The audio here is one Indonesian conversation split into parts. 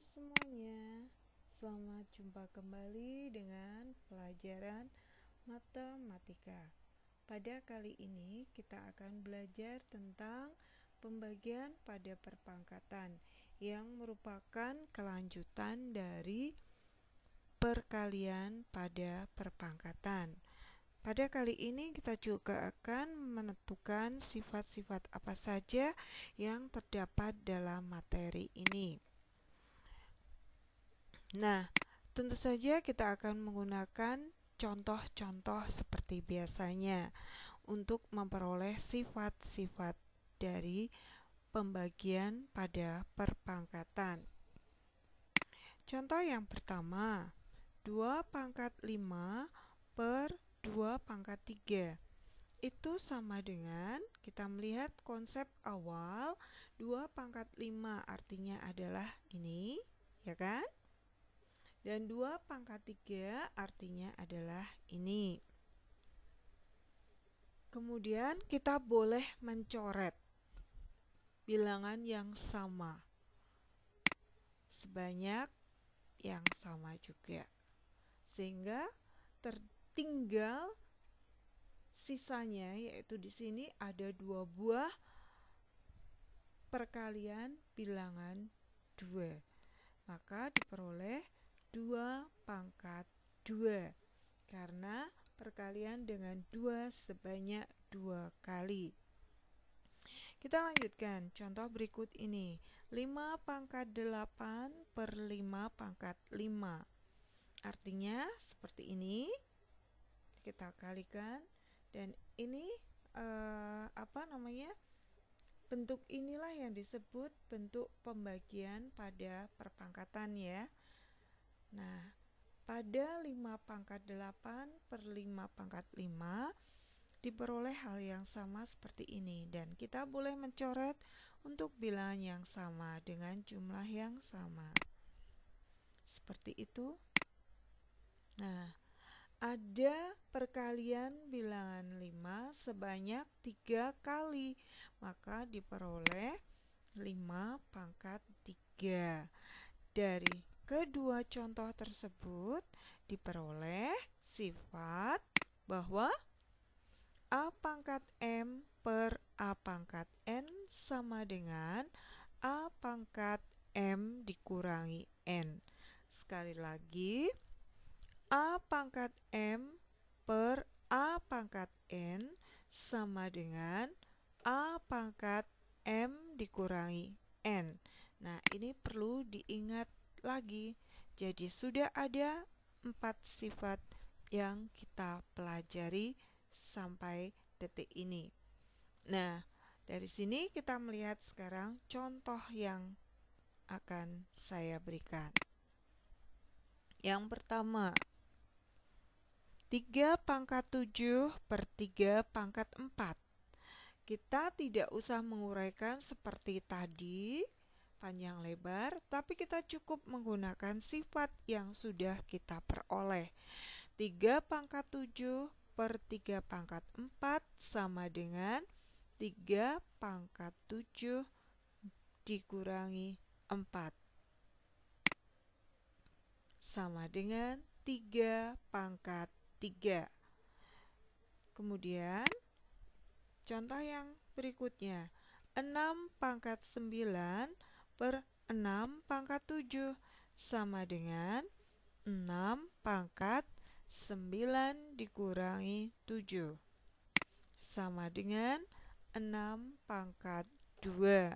semuanya, selamat jumpa kembali dengan pelajaran matematika. Pada kali ini kita akan belajar tentang pembagian pada perpangkatan yang merupakan kelanjutan dari perkalian pada perpangkatan. Pada kali ini kita juga akan menentukan sifat-sifat apa saja yang terdapat dalam materi ini. Nah, tentu saja kita akan menggunakan contoh-contoh seperti biasanya untuk memperoleh sifat-sifat dari pembagian pada perpangkatan. Contoh yang pertama, 2 pangkat 5 per 2 pangkat 3. Itu sama dengan, kita melihat konsep awal, 2 pangkat 5 artinya adalah ini, ya kan? Dan 2 pangkat 3 artinya adalah ini. Kemudian kita boleh mencoret bilangan yang sama sebanyak yang sama juga, sehingga tertinggal sisanya, yaitu di sini ada 2 buah perkalian bilangan 2. Maka diperoleh 2 pangkat 2 karena perkalian dengan 2 sebanyak 2 kali. Kita lanjutkan contoh berikut ini, 5 pangkat 8 per 5 pangkat 5. Artinya seperti ini, kita kalikan, dan ini bentuk inilah yang disebut bentuk pembagian pada perpangkatan ya. Nah, pada 5 pangkat 8 per 5 pangkat 5 diperoleh hal yang sama seperti ini, dan kita boleh mencoret untuk bilangan yang sama dengan jumlah yang sama. Seperti itu. Nah, ada perkalian bilangan 5 sebanyak 3 kali, maka diperoleh 5 pangkat 3. Dari kedua contoh tersebut diperoleh sifat bahwa A pangkat M per A pangkat N sama dengan A pangkat M dikurangi N. Sekali lagi, A pangkat M per A pangkat N sama dengan A pangkat M dikurangi N. Nah, ini perlu diingat lagi. Jadi sudah ada 4 sifat yang kita pelajari sampai detik ini. Nah, dari sini kita melihat sekarang contoh yang akan saya berikan. Yang pertama, 3 pangkat 7 per 3 pangkat 4. Kita tidak usah menguraikan seperti tadi panjang lebar, tapi kita cukup menggunakan sifat yang sudah kita peroleh. 3 pangkat 7 per 3 pangkat 4 sama dengan 3 pangkat 7 dikurangi 4 sama dengan 3 pangkat 3. Kemudian contoh yang berikutnya, 6 pangkat 9 per 6 pangkat 7 sama dengan 6 pangkat 9 dikurangi 7 sama dengan 6 pangkat 2.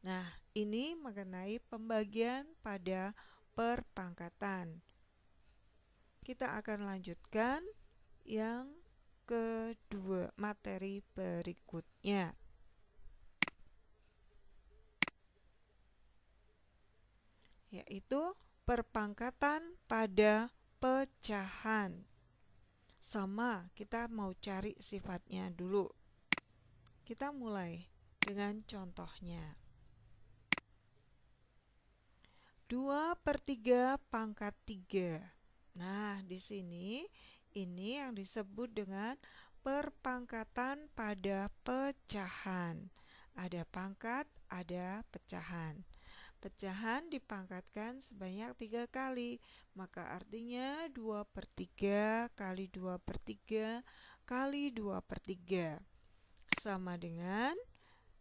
Nah, ini mengenai pembagian pada perpangkatan. Kita akan lanjutkan yang kedua, materi berikutnya. Yaitu perpangkatan pada pecahan. Sama, kita mau cari sifatnya dulu. Kita mulai dengan contohnya. 2 per 3 pangkat 3. Nah, di sini ini yang disebut dengan perpangkatan pada pecahan. Ada pangkat, ada pecahan. Pecahan dipangkatkan sebanyak 3 kali, maka artinya 2/3 kali 2/3 kali 2/3 sama dengan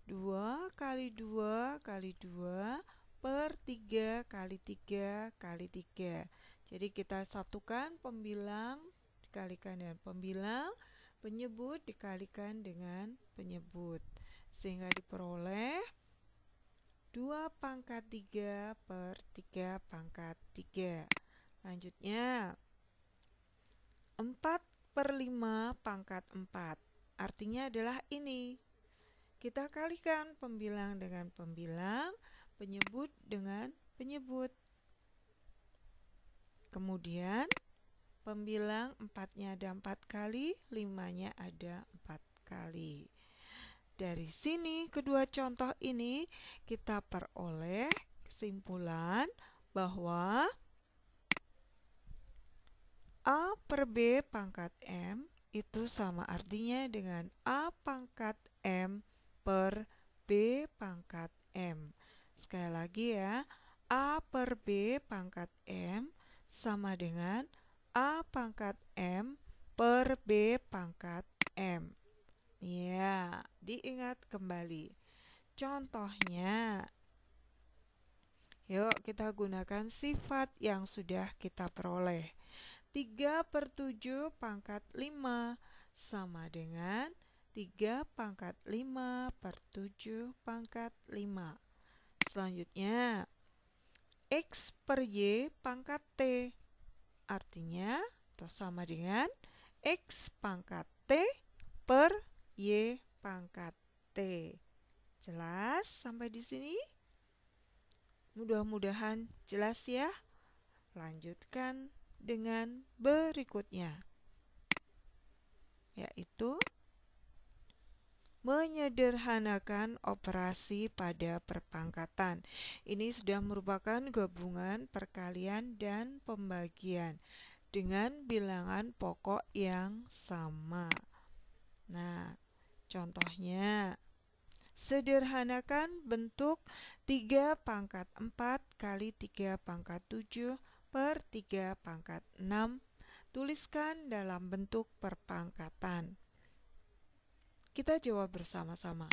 2 kali 2 kali 2 per 3 kali 3 kali 3. Jadi kita satukan pembilang dikalikan dengan pembilang, penyebut dikalikan dengan penyebut, sehingga diperoleh 2/3 per 3/3. Lanjutnya 4/5/4. Artinya adalah ini. Kita kalikan pembilang dengan pembilang, penyebut dengan penyebut. Kemudian pembilang 4-nya ada 4 kali, 5-nya ada 4 kali. Dari sini kedua contoh ini kita peroleh kesimpulan bahwa A per B pangkat M itu sama artinya dengan A pangkat M per B pangkat M. Sekali lagi ya, A per B pangkat M sama dengan A pangkat M per B pangkat M. Ya, diingat kembali. Contohnya, yuk kita gunakan sifat yang sudah kita peroleh. 3/7 pangkat 5 sama dengan 3/5/7 pangkat 5. Selanjutnya, X per Y pangkat T. Artinya, atau sama dengan X pangkat T per Y pangkat T. Jelas sampai di sini? Mudah-mudahan jelas ya. Lanjutkan dengan berikutnya, yaitu menyederhanakan operasi pada perpangkatan. Ini sudah merupakan gabungan perkalian dan pembagian dengan bilangan pokok yang sama. Nah, contohnya, sederhanakan bentuk 3/4 kali 3/7 per 3/6. Tuliskan dalam bentuk perpangkatan. Kita jawab bersama-sama.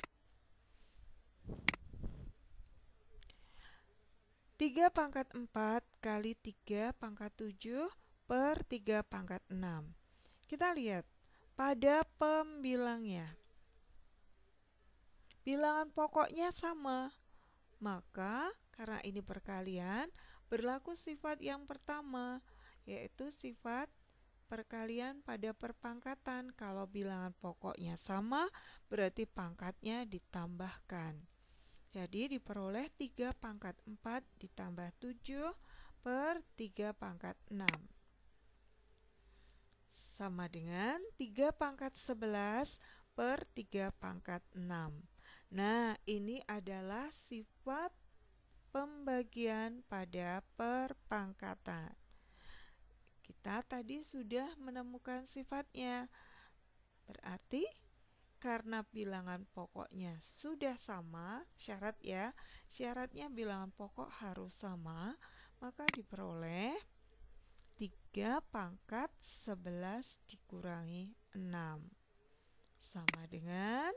3/4 kali 3/7 per 3/6. Kita lihat pada pembilangnya. Bilangan pokoknya sama. Maka karena ini perkalian, berlaku sifat yang pertama, yaitu sifat perkalian pada perpangkatan. Kalau bilangan pokoknya sama, berarti pangkatnya ditambahkan. Jadi diperoleh 3/4 ditambah 7 per 3/6 sama dengan 3/11 per 3/6. Nah, ini adalah sifat pembagian pada perpangkatan. Kita tadi sudah menemukan sifatnya. Berarti karena bilangan pokoknya sudah sama, syarat ya, syaratnya bilangan pokok harus sama, maka diperoleh 3/11 dikurangi 6 sama dengan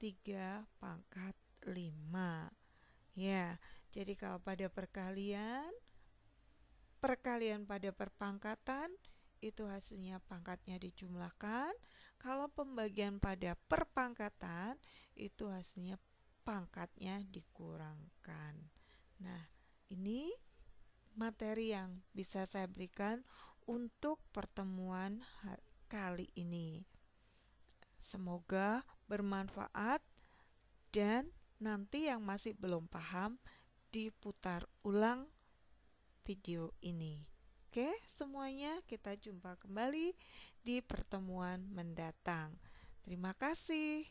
3/5. Ya, jadi kalau pada perkalian pada perpangkatan itu hasilnya pangkatnya dijumlahkan. Kalau pembagian pada perpangkatan itu hasilnya pangkatnya dikurangkan. Nah, ini materi yang bisa saya berikan untuk pertemuan kali ini. Semoga bermanfaat dan nanti yang masih belum paham diputar ulang video ini. Oke, semuanya kita jumpa kembali di pertemuan mendatang. Terima kasih.